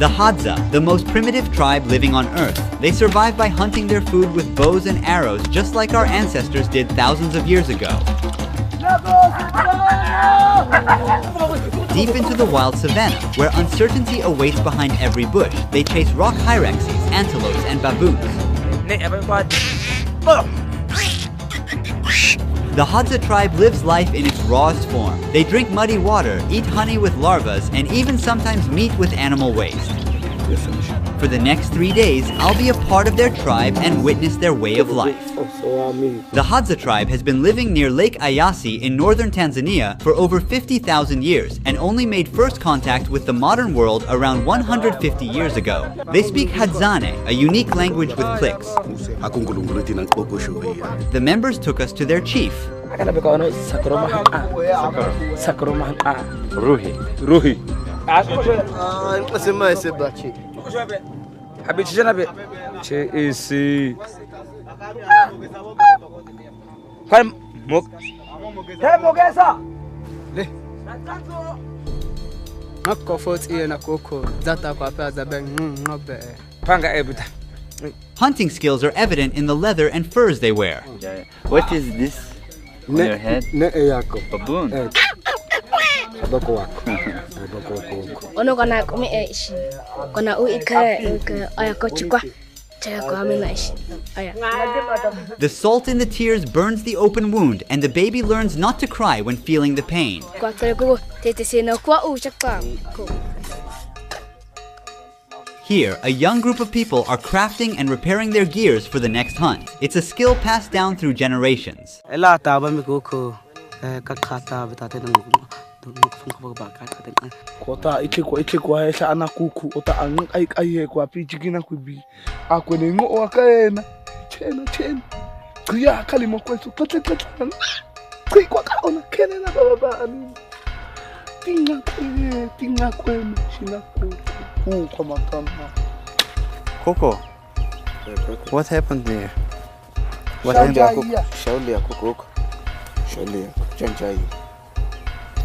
The Hadza, the most primitive tribe living on Earth. They survive by hunting their food with bows and arrows, just like our ancestors did thousands of years ago. Deep into the wild savanna, where uncertainty awaits behind every bush, they chase rock hyraxes, antelopes, and baboons. The Hadza tribe lives life in its rawest form. They drink muddy water, eat honey with larvas, and even sometimes meat with animal waste. For the next 3 days, I'll be a part of their tribe and witness their way of life. The Hadza tribe has been living near Lake Ayasi in northern Tanzania for over 50,000 years and only made first contact with the modern world around 150 years ago. They speak Hadzane, a unique language with clicks. The members took us to their chief. Hunting skills are evident in the leather and furs they wear. What is this on your head? Baboon. The salt in the tears burns the open wound, and the baby learns not to cry when feeling the pain. Here, a young group of people are crafting and repairing their gears for the next hunt. It's a skill passed down through generations. Coco, what happened there? What happened?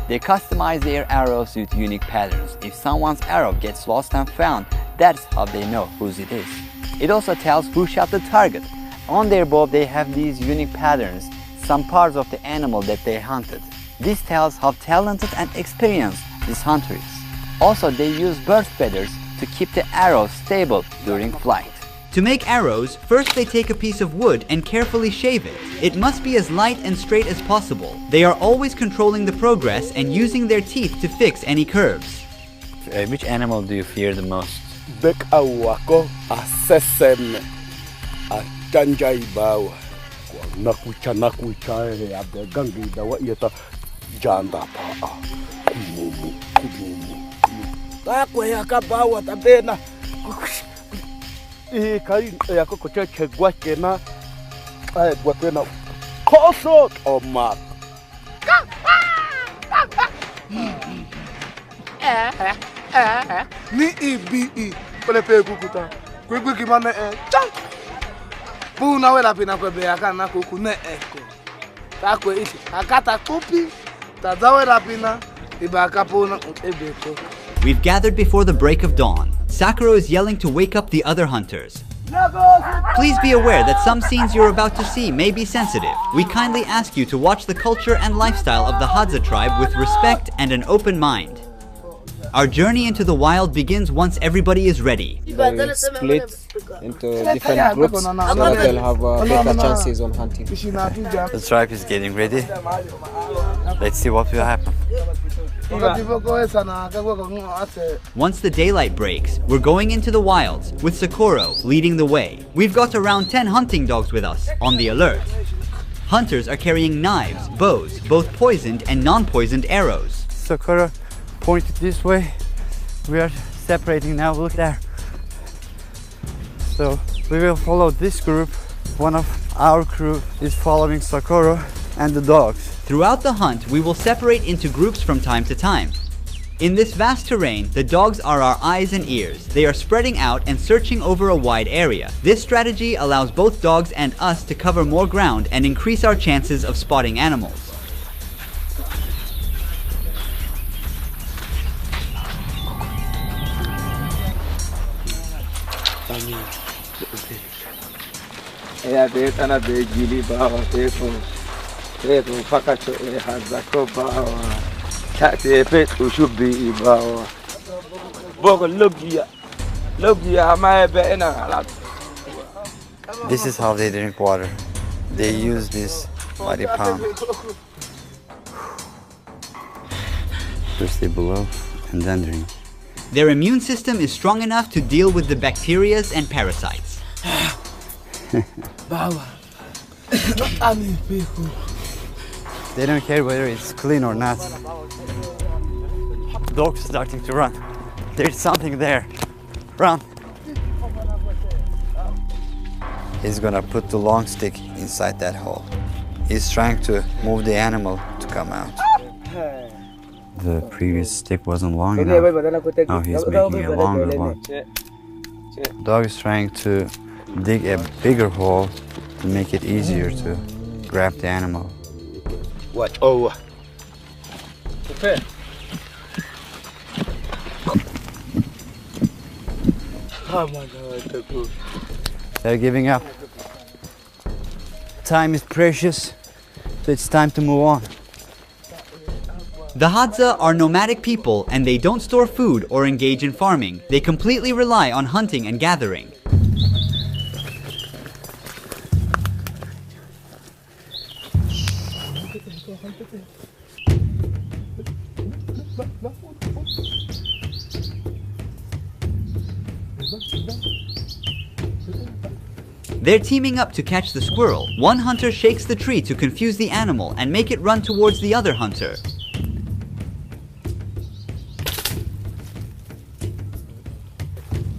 They customize their arrows with unique patterns. If someone's arrow gets lost and found, that's how they know whose it is. It also tells who shot the target. On their bow, they have these unique patterns, some parts of the animal that they hunted. This tells how talented and experienced this hunter is. Also, they use bird feathers to keep the arrow stable during flight. To make arrows, first they take a piece of wood and carefully shave it. It must be as light and straight as possible. They are always controlling the progress and using their teeth to fix any curves. Which animal do you fear the most? We've gathered before the break of dawn. Sakura is yelling to wake up the other hunters. Please be aware that some scenes you're about to see may be sensitive. We kindly ask you to watch the culture and lifestyle of the Hadza tribe with respect and an open mind. Our journey into the wild begins once everybody is ready. They split into different groups so that they'll have better chances on hunting. The tribe is getting ready. Let's see what will happen. Once the daylight breaks, we're going into the wilds, with Socorro leading the way. We've got around 10 hunting dogs with us, on the alert. Hunters are carrying knives, bows, both poisoned and non-poisoned arrows. Socorro pointed this way. We are separating now, look there. So we will follow this group. One of our crew is following Socorro and the dogs. Throughout the hunt, we will separate into groups from time to time. In this vast terrain, the dogs are our eyes and ears. They are spreading out and searching over a wide area. This strategy allows both dogs and us to cover more ground and increase our chances of spotting animals. This is how they drink water. They use this muddy palm. First they blow and then drink. Their immune system is strong enough to deal with the bacteria and parasites. They don't care whether it's clean or not. Dog's starting to run. There's something there. Run. He's gonna put the long stick inside that hole. He's trying to move the animal to come out. The previous stick wasn't long enough. Now he's making a longer one. Dog is trying to dig a bigger hole to make it easier to grab the animal. What? Oh. They're giving up. Time is precious, so it's time to move on. The Hadza are nomadic people and they don't store food or engage in farming. They completely rely on hunting and gathering. They're teaming up to catch the squirrel. One hunter shakes the tree to confuse the animal and make it run towards the other hunter.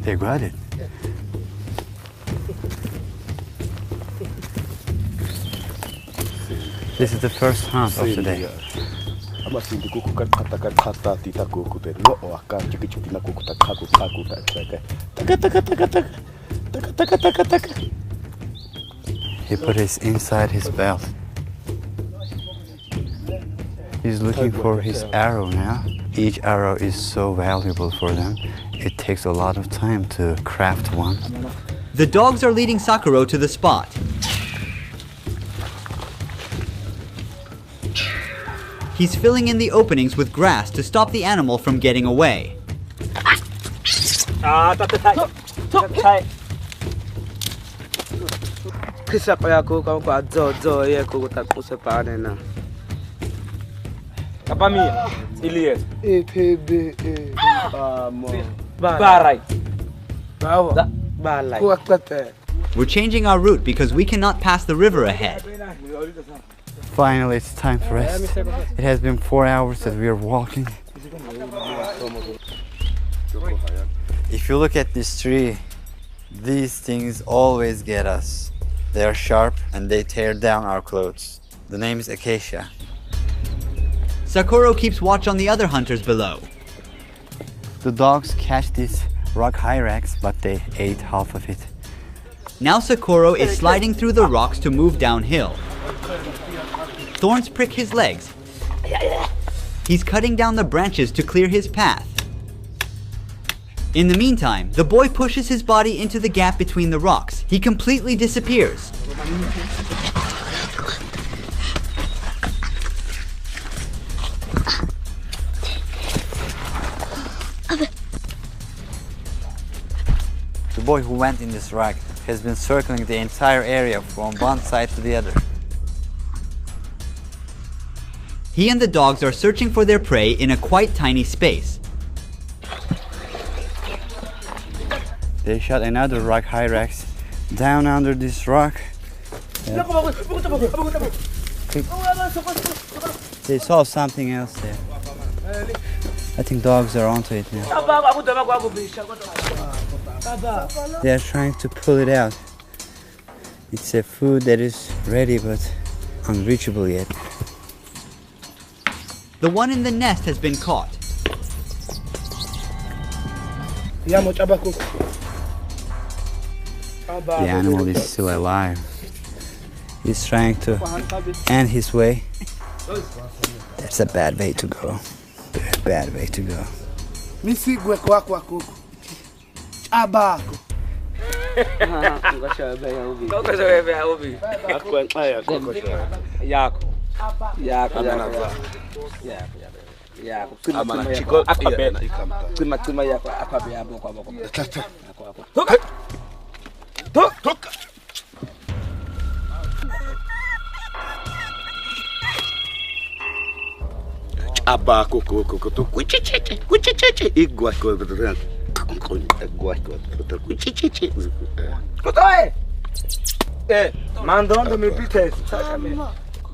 They got it. This is the first hunt of the day. He put it inside his belt. He's looking for his arrow now. Each arrow is so valuable for them. It takes a lot of time to craft one. The dogs are leading Sakuro to the spot. He's filling in the openings with grass to stop the animal from getting away. We're changing our route because we cannot pass the river ahead. Finally, it's time to rest. It has been 4 hours that we are walking. If you look at this tree, these things always get us. They are sharp and they tear down our clothes. The name is acacia. Sakuro keeps watch on the other hunters below. The dogs catch these rock hyrax, but they ate half of it. Now Sakuro is sliding through the rocks to move downhill. Thorns prick his legs. He's cutting down the branches to clear his path. In the meantime, the boy pushes his body into the gap between the rocks. He completely disappears. The boy who went in this rock has been circling the entire area from one side to the other. He and the dogs are searching for their prey in a quite tiny space. They shot another rock hyrax down under this rock. Yep. They saw something else there. I think dogs are onto it now. They are trying to pull it out. It's a food that is ready but unreachable yet. The one in the nest has been caught. The animal is still alive. He's trying to end his way. That's a bad way to go. Bad way to go.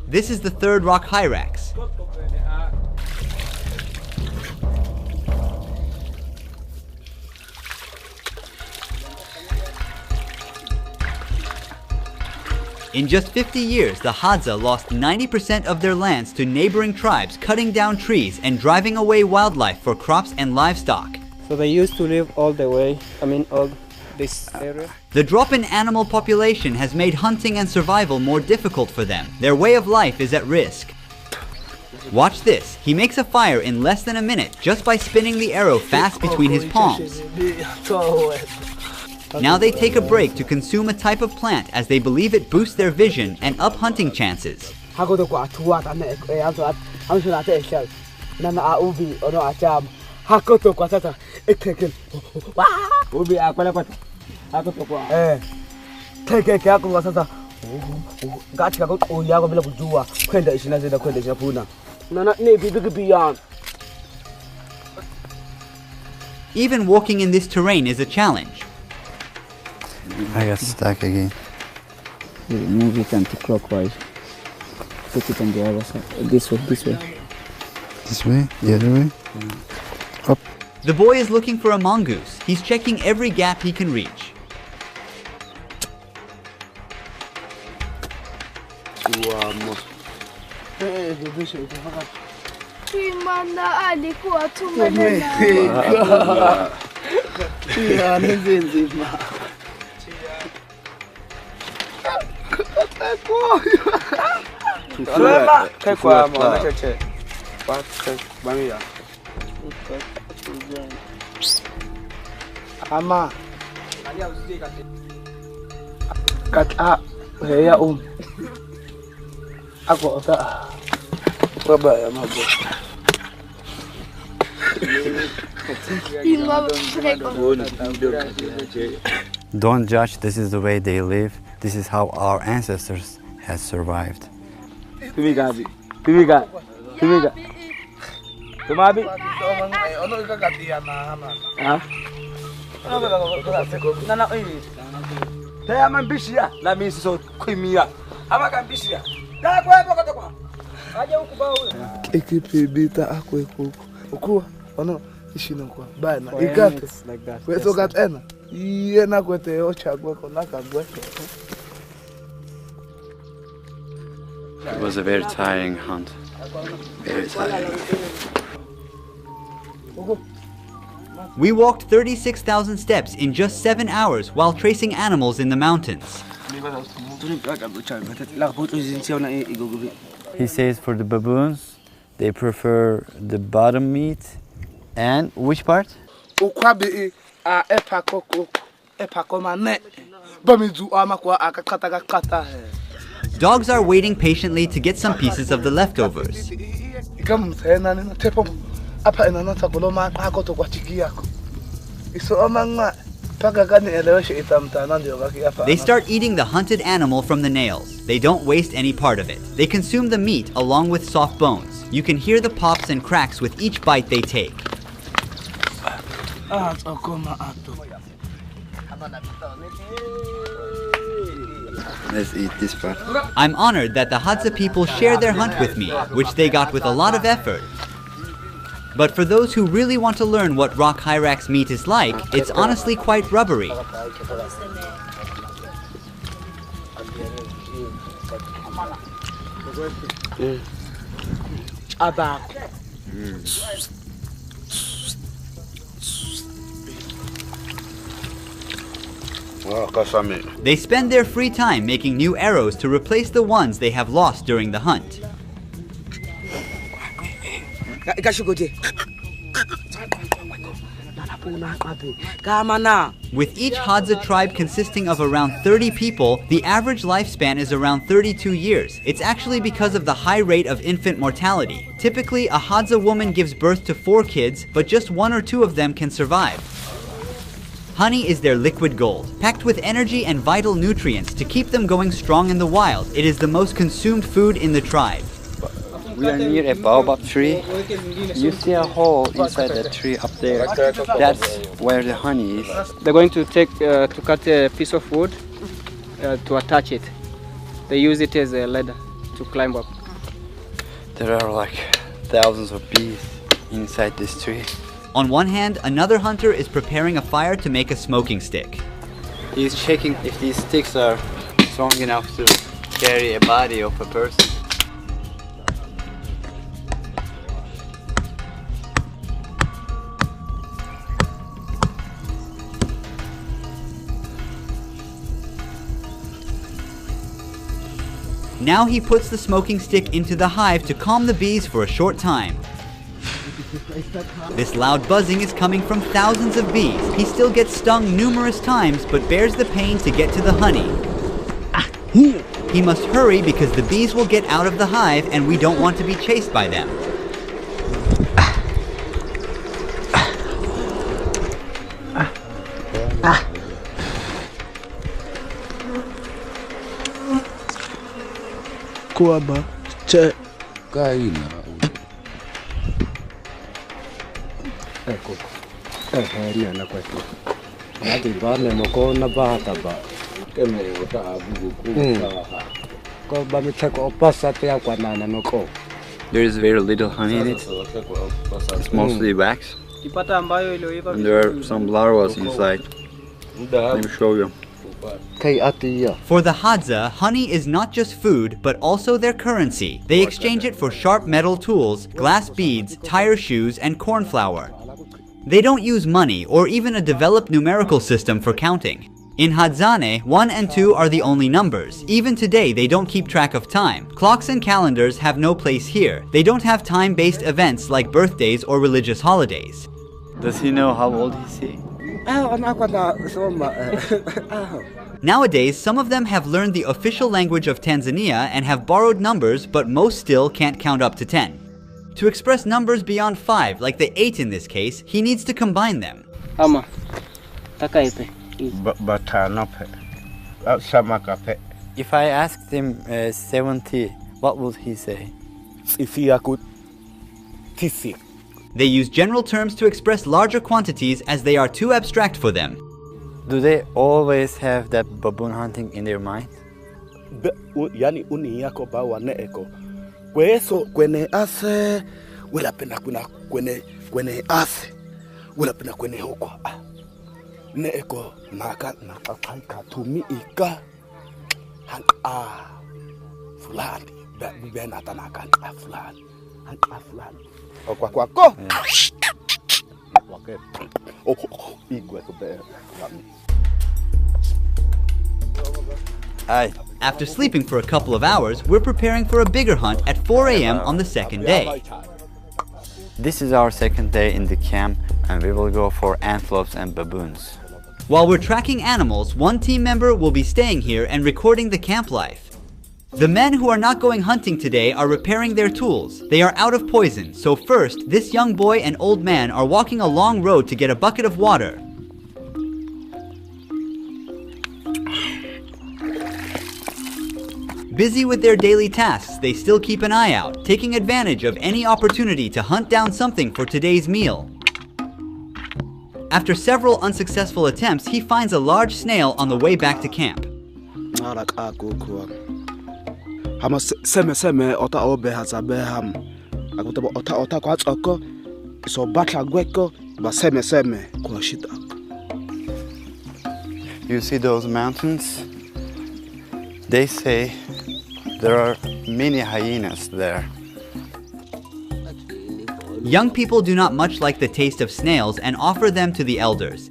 This is the third rock hyrax. In just 50 years, the Hadza lost 90% of their lands to neighboring tribes cutting down trees and driving away wildlife for crops and livestock. So they used to live all this area. The drop in animal population has made hunting and survival more difficult for them. Their way of life is at risk. Watch this. He makes a fire in less than a minute just by spinning the arrow fast between his palms. Now they take a break to consume a type of plant as they believe it boosts their vision and up hunting chances. Even walking in this terrain is a challenge. I got stuck again. Move it anti-clockwise. Put it on the other side. This way. This way? The other way? Up. The boy is looking for a mongoose. He's checking every gap he can reach. Don't judge, this is the way they live. This is how our ancestors had survived. It was a very tiring hunt. Very tiring. We walked 36,000 steps in just 7 hours while tracing animals in the mountains. He says for the baboons, they prefer the bottom meat. And which part? Dogs are waiting patiently to get some pieces of the leftovers. They start eating the hunted animal from the nails. They don't waste any part of it. They consume the meat along with soft bones. You can hear the pops and cracks with each bite they take. Let's eat this part. I'm honored that the Hadza people share their hunt with me, which they got with a lot of effort. But for those who really want to learn what rock hyrax meat is like, it's honestly quite rubbery. They spend their free time making new arrows to replace the ones they have lost during the hunt. With each Hadza tribe consisting of around 30 people, the average lifespan is around 32 years. It's actually because of the high rate of infant mortality. Typically, a Hadza woman gives birth to 4 kids, but just 1 or 2 of them can survive. Honey is their liquid gold, packed with energy and vital nutrients to keep them going strong in the wild. It is the most consumed food in the tribe. We are near a baobab tree. You see a hole inside that tree up there. That's where the honey is. They're going to cut a piece of wood to attach it. They use it as a ladder to climb up. There are like thousands of bees inside this tree. On one hand, another hunter is preparing a fire to make a smoking stick. He's checking if these sticks are strong enough to carry a body of a person. Now he puts the smoking stick into the hive to calm the bees for a short time. This loud buzzing is coming from thousands of bees. He still gets stung numerous times, but bears the pain to get to the honey. He must hurry because the bees will get out of the hive and we don't want to be chased by them. Kuaba, che. Kaina. Ecco. Niana kwetu. Hadi bane moko na bahata ba. Keme wata abugu kuka. Ko ba miteko opasa te akwanana noko. There is very little honey in it. It's mostly wax. And there are some larvae inside. Let me show you. For the Hadza, honey is not just food, but also their currency. They exchange it for sharp metal tools, glass beads, tire shoes, and corn flour. They don't use money or even a developed numerical system for counting. In Hadzane, 1 and 2 are the only numbers. Even today, they don't keep track of time. Clocks and calendars have no place here. They don't have time-based events like birthdays or religious holidays. Does he know how old is he? Nowadays, some of them have learned the official language of Tanzania and have borrowed numbers, but most still can't count up to 10. To express numbers beyond 5, like the 8 in this case, he needs to combine them. If I asked him 70, what would he say? They use general terms to express larger quantities as they are too abstract for them. Do they always have that baboon hunting in their mind? After sleeping for a couple of hours, we're preparing for a bigger hunt at 4 a.m. on the second day. This is our second day in the camp and we will go for antelopes and baboons. While we're tracking animals, one team member will be staying here and recording the camp life. The men who are not going hunting today are repairing their tools. They are out of poison, so first, this young boy and old man are walking a long road to get a bucket of water. Busy with their daily tasks, they still keep an eye out, taking advantage of any opportunity to hunt down something for today's meal. After several unsuccessful attempts, he finds a large snail on the way back to camp. You see those mountains? They say there are many hyenas there. Young people do not much like the taste of snails and offer them to the elders.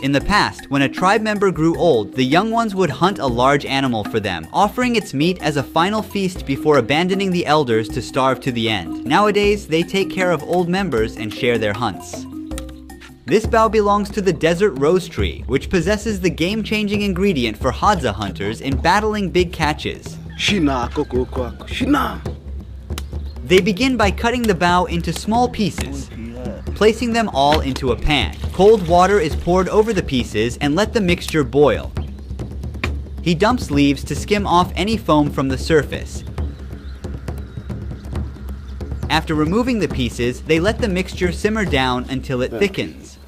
In the past, when a tribe member grew old, the young ones would hunt a large animal for them, offering its meat as a final feast before abandoning the elders to starve to the end. Nowadays, they take care of old members and share their hunts. This bough belongs to the desert rose tree, which possesses the game-changing ingredient for Hadza hunters in battling big catches. They begin by cutting the bough into small pieces, placing them all into a pan. Cold water is poured over the pieces and let the mixture boil. He dumps leaves to skim off any foam from the surface. After removing the pieces, they let the mixture simmer down until it thickens.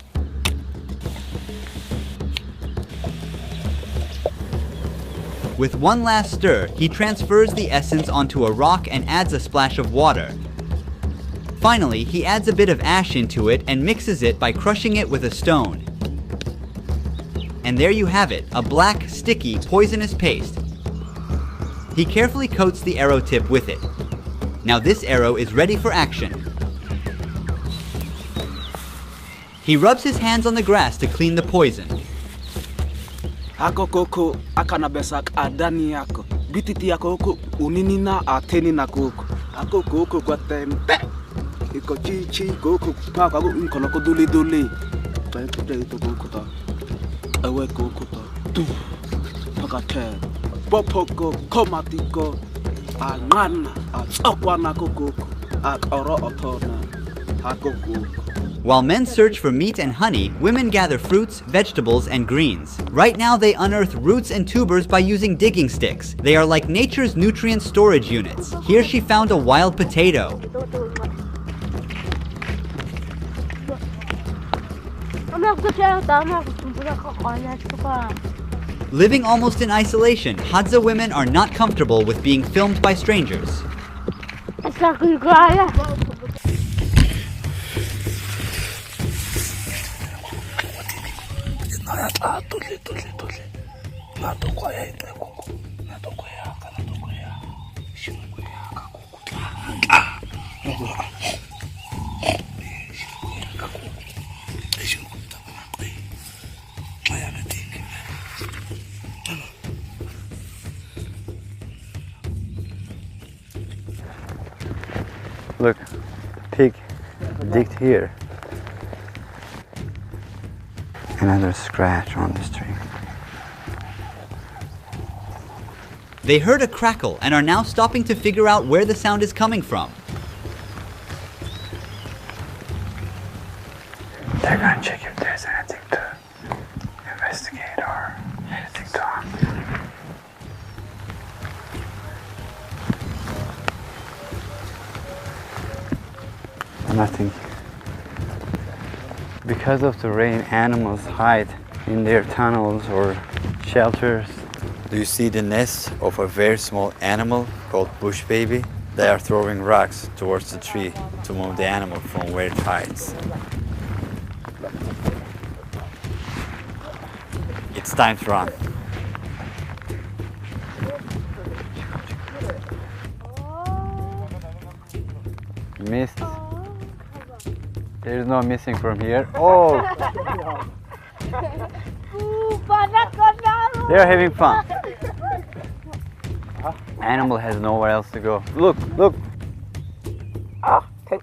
With one last stir, he transfers the essence onto a rock and adds a splash of water. Finally, he adds a bit of ash into it and mixes it by crushing it with a stone. And there you have it, a black, sticky, poisonous paste. He carefully coats the arrow tip with it. Now this arrow is ready for action. He rubs his hands on the grass to clean the poison. Ako koko akana besak adani ako. Bititi ako koko unini na ateni na koko. Ako koko kwa tempe. Iko chi koko pa kako unkono ko duli duli. Tempe ito koko ta. Ewe koko ta. Tu. Pakate. Popoko komatiko. Angana atsokwana koko. Akoro otona. Ako koko. While men search for meat and honey, women gather fruits, vegetables, and greens. Right now they unearth roots and tubers by using digging sticks. They are like nature's nutrient storage units. Here she found a wild potato. Living almost in isolation, Hadza women are not comfortable with being filmed by strangers. Look, pig digged here. Another scratch on this tree. They heard a crackle and are now stopping to figure out where the sound is coming from. They're gonna check if there's anything to investigate or anything to hunt. Nothing. Because of the rain, animals hide in their tunnels or shelters. Do you see the nest of a very small animal called bush baby? They are throwing rocks towards the tree to move the animal from where it hides. It's time to run. Missed. There is no missing from here. Oh! They're having fun. Animal has nowhere else to go. Look, look. There's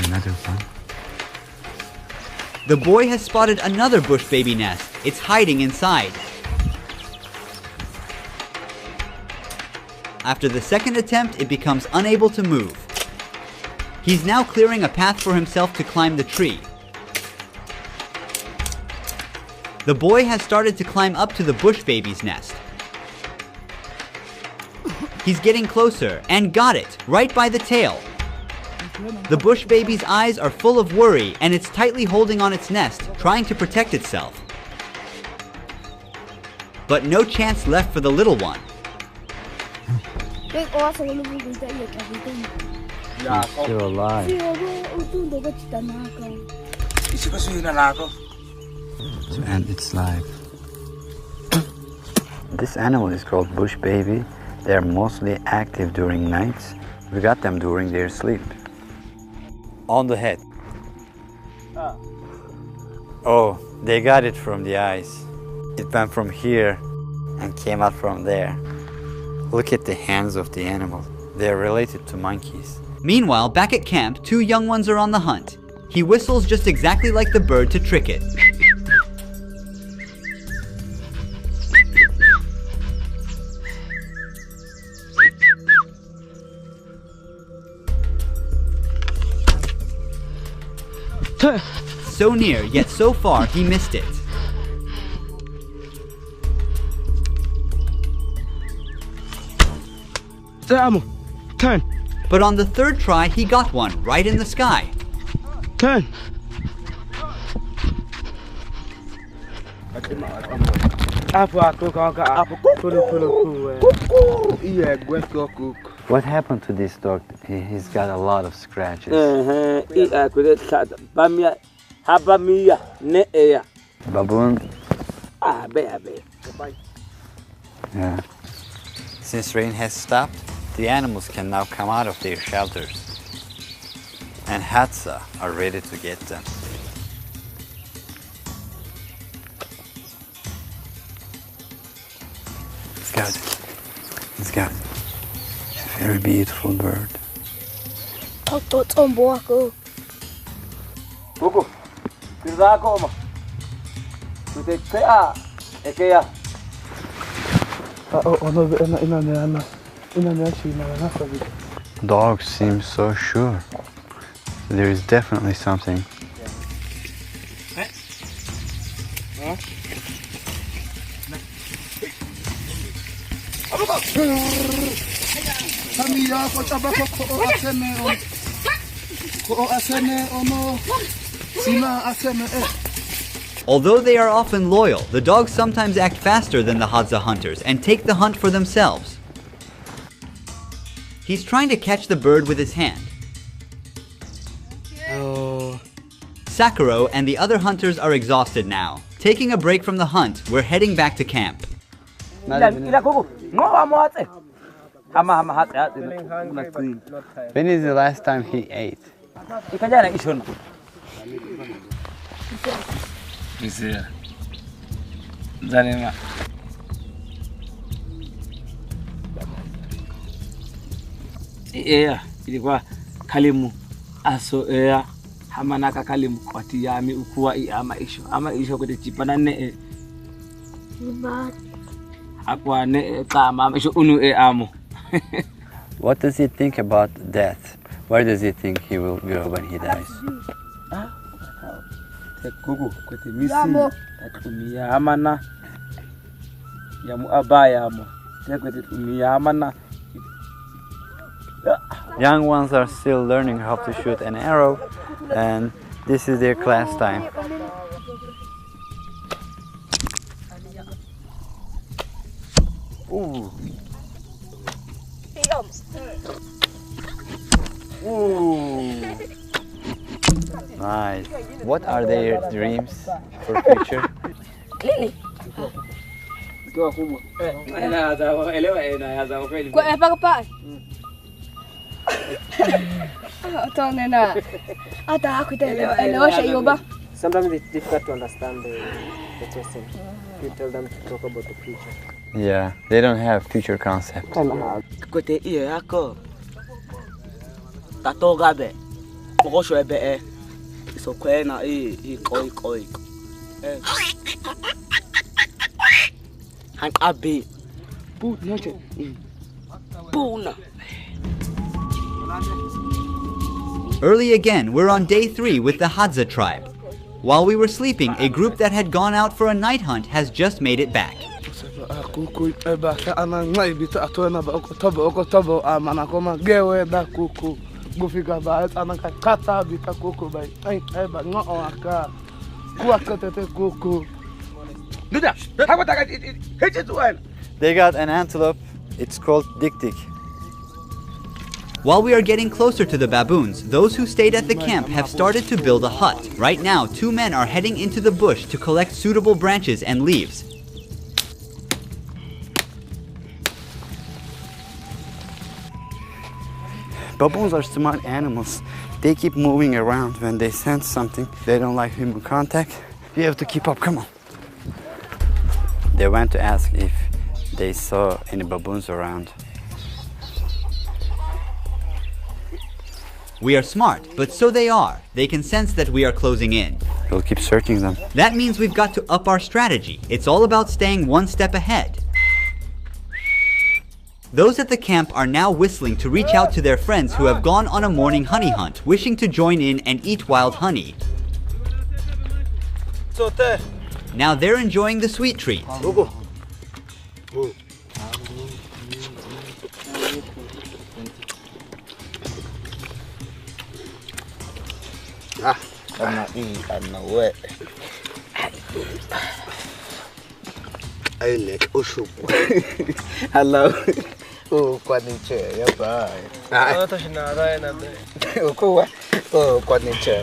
another one. The boy has spotted another bush baby nest. It's hiding inside. After the second attempt, it becomes unable to move. He's now clearing a path for himself to climb the tree. The boy has started to climb up to the bush baby's nest. He's getting closer and got it, right by the tail. The bush baby's eyes are full of worry and it's tightly holding on its nest, trying to protect itself. But no chance left for the little one. He's still alive. To end its life. This animal is called bush baby. They are mostly active during nights. We got them during their sleep. On the head. Oh, they got it from the eyes. It went from here and came out from there. Look at the hands of the animal. They are related to monkeys. Meanwhile, back at camp, 2 young ones are on the hunt. He whistles just exactly like the bird to trick it. So near, yet so far, he missed it. Turn. But on the 3rd try, he got one right in the sky. Turn. What happened to this dog? He's got a lot of scratches. Baboon? Yeah. Since rain has stopped, the animals can now come out of their shelters. And Hadza are ready to get them. Scout. Scout. It's a very beautiful bird. Dogs seem so sure. There is definitely something. Although they are often loyal, the dogs sometimes act faster than the Hadza hunters and take the hunt for themselves. He's trying to catch the bird with his hand. Sakuro and the other hunters are exhausted now. Taking a break from the hunt, we're heading back to camp. When is the last time he ate? Ilikuwa kalimu aso hamanaka kalimu kwati yami ukuwa ama isho kote chipana ne akwa ne kama isho unu amo. What does he think about death? Where does he think he will go when he dies? Kuku kote misi takumia amana yamu abaya amo kote tumia amana. Young ones are still learning how to shoot an arrow, and this is their class time. Ooh. Ooh. Nice. What are their dreams for future? Lili. Sometimes it's difficult to understand the question. You tell them to talk about the future. Yeah, they don't have future concept. Kote iye yako tatoga be pokosho ebe so kwena koi hang abi pu noche puna. Early again, we're on day 3 with the Hadza tribe. While we were sleeping, a group that had gone out for a night hunt has just made it back. They got an antelope. It's called dik-dik. While we are getting closer to the baboons, those who stayed at the camp have started to build a hut. Right now, 2 men are heading into the bush to collect suitable branches and leaves. Baboons are smart animals. They keep moving around when they sense something. They don't like human contact. You have to keep up, come on. They went to ask if they saw any baboons around. We are smart, but so they are. They can sense that we are closing in. We'll keep searching them. That means we've got to up our strategy. It's all about staying one step ahead. Those at the camp are now whistling to reach out to their friends who have gone on a morning honey hunt, wishing to join in and eat wild honey. Now they're enjoying the sweet treat. Hello.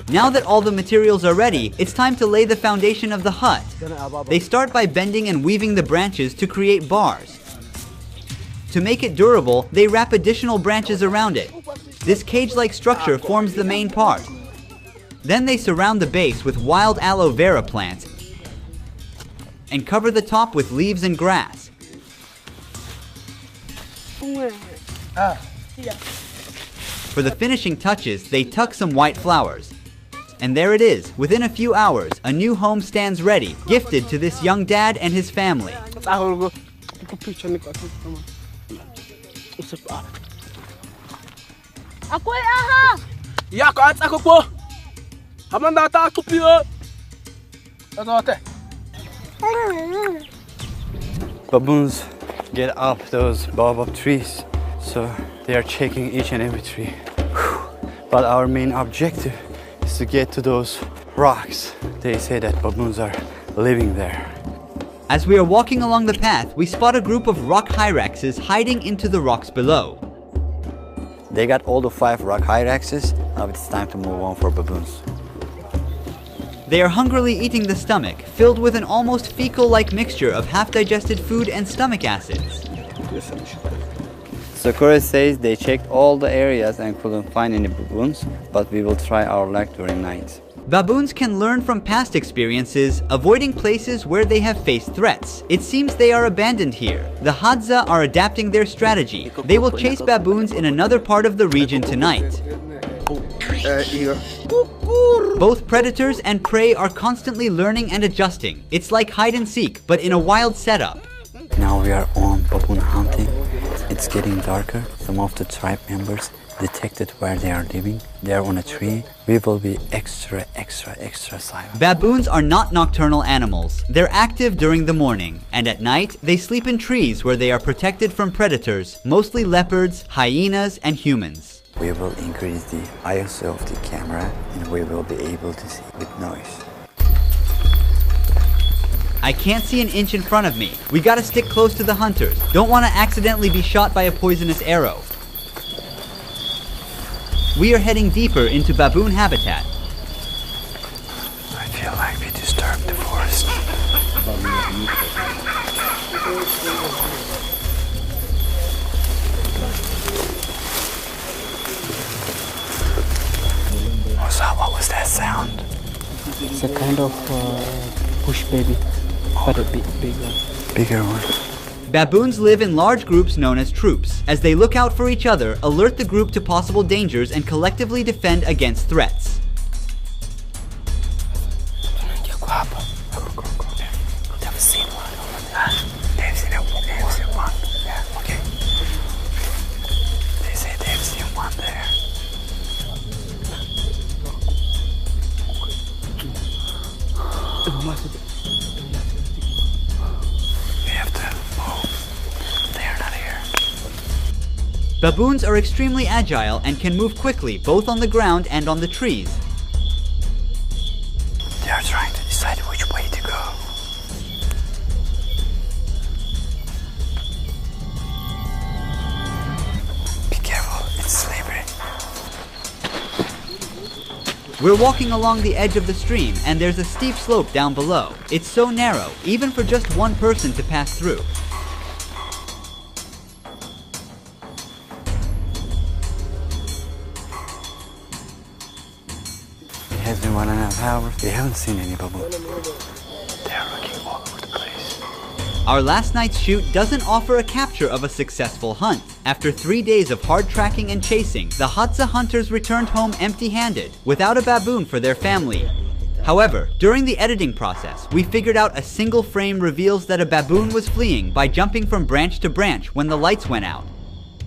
Now that all the materials are ready, it's time to lay the foundation of the hut. They start by bending and weaving the branches to create bars. To make it durable, they wrap additional branches around it. This cage-like structure forms the main part. Then they surround the base with wild aloe vera plants and cover the top with leaves and grass. For the finishing touches, they tuck some white flowers. And there it is. Within a few hours, a new home stands ready, gifted to this young dad and his family. Baboons get up those baobab trees, so they are checking each and every tree. But our main objective is to get to those rocks. They say that baboons are living there. As we are walking along the path, we spot a group of rock hyraxes hiding into the rocks below. They got all the 5 rock hyraxes. Now it's time to move on for baboons. They are hungrily eating the stomach, filled with an almost fecal-like mixture of half-digested food and stomach acids. Sakura says they checked all the areas and couldn't find any baboons, but we will try our luck during night. Baboons can learn from past experiences, avoiding places where they have faced threats. It seems they are abandoned here. The Hadza are adapting their strategy. They will chase baboons in another part of the region tonight. Both predators and prey are constantly learning and adjusting. It's like hide and seek, but in a wild setup. Now we are on baboon hunting. It's getting darker. Some of the tribe members detected where they are living. They are on a tree. We will be extra silent. Baboons are not nocturnal animals. They're active during the morning, and at night, they sleep in trees where they are protected from predators, mostly leopards, hyenas, and humans. We will increase the ISO of the camera, and we will be able to see with noise. I can't see an inch in front of me. We gotta stick close to the hunters. Don't want to accidentally be shot by a poisonous arrow. We are heading deeper into baboon habitat. I feel like we disturbed the forest. What was that sound? It's a kind of bush baby, but a big one. Bigger one. Baboons live in large groups known as troops. As they look out for each other, alert the group to possible dangers, and collectively defend against threats. They've seen one over there. They've seen one. Yeah, okay. They say they've seen one there. We have to move. They are not here. Baboons are extremely agile and can move quickly both on the ground and on the trees. They are trying to decide which way to go. Be careful, it's slippery. We're walking along the edge of the stream, and there's a steep slope down below. It's so narrow, even for just one person to pass through. It has been 1.5 hours. We haven't seen any baboons. They are looking all over the place. Our last night's shoot doesn't offer a capture of a successful hunt. After 3 days of hard tracking and chasing, the Hadza hunters returned home empty-handed, without a baboon for their family. However, during the editing process, we figured out a single frame reveals that a baboon was fleeing by jumping from branch to branch when the lights went out.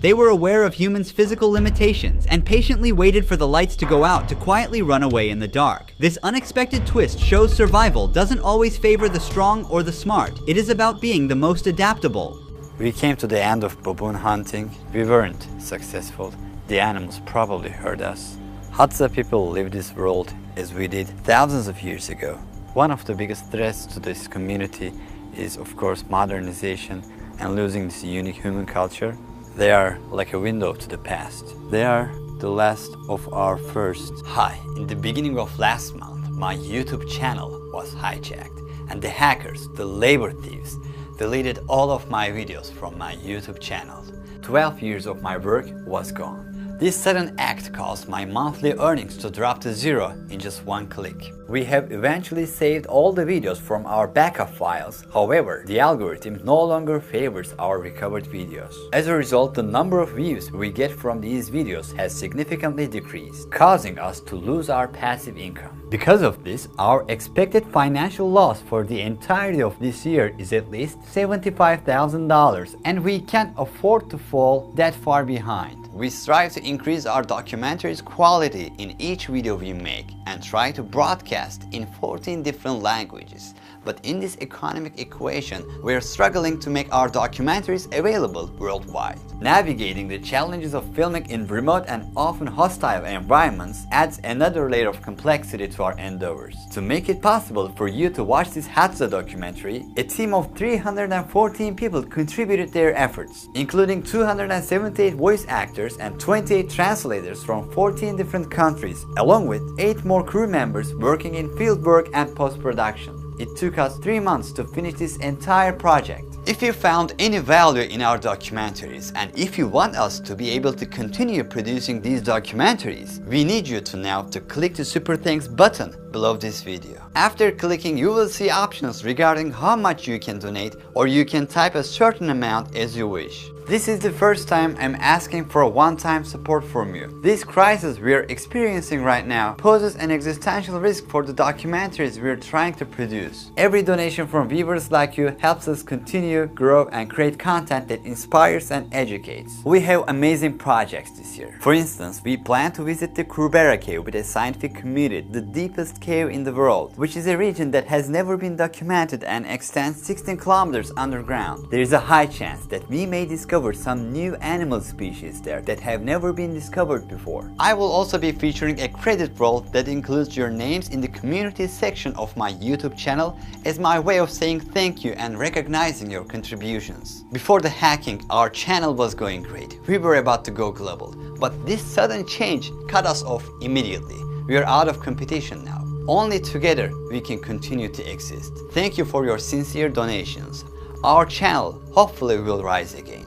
They were aware of humans' physical limitations and patiently waited for the lights to go out to quietly run away in the dark. This unexpected twist shows survival doesn't always favor the strong or the smart. It is about being the most adaptable. We came to the end of baboon hunting. We weren't successful. The animals probably hurt us. Hadza people live this world as we did thousands of years ago. One of the biggest threats to this community is, of course, modernization and losing this unique human culture. They are like a window to the past. They are the last of our first. Hi, in the beginning of last month, my YouTube channel was hijacked, and the hackers, the labor thieves, deleted all of my videos from my YouTube channel. 12 years of my work was gone. This sudden act caused my monthly earnings to drop to zero in just one click. We have eventually saved all the videos from our backup files. However, the algorithm no longer favors our recovered videos. As a result, the number of views we get from these videos has significantly decreased, causing us to lose our passive income. Because of this, our expected financial loss for the entirety of this year is at least $75,000, and we can't afford to fall that far behind. We strive to increase our documentary's quality in each video we make and try to broadcast in 14 different languages. But in this economic equation, we are struggling to make our documentaries available worldwide. Navigating the challenges of filming in remote and often hostile environments adds another layer of complexity to our endeavors. To make it possible for you to watch this Hadza documentary, a team of 314 people contributed their efforts, including 278 voice actors and 28 translators from 14 different countries, along with 8 more crew members working in fieldwork and post-production. It took us 3 months to finish this entire project. If you found any value in our documentaries, and if you want us to be able to continue producing these documentaries, we need you to now to click the Super Thanks button below this video. After clicking, you will see options regarding how much you can donate, or you can type a certain amount as you wish. This is the first time I'm asking for a one-time support from you. This crisis we're experiencing right now poses an existential risk for the documentaries we're trying to produce. Every donation from viewers like you helps us continue, grow, and create content that inspires and educates. We have amazing projects this year. For instance, we plan to visit the Kurbera cave with a scientific community, the deepest cave in the world, which is a region that has never been documented and extends 16 kilometers underground. There is a high chance that we may discover some new animal species there that have never been discovered before. I will also be featuring a credit roll that includes your names in the community section of my YouTube channel as my way of saying thank you and recognizing your contributions. Before the hacking, our channel was going great. We were about to go global, but this sudden change cut us off immediately. We are out of competition now. Only together we can continue to exist. Thank you for your sincere donations. Our channel hopefully will rise again.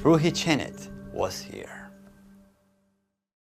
Ruhi Chenet was here.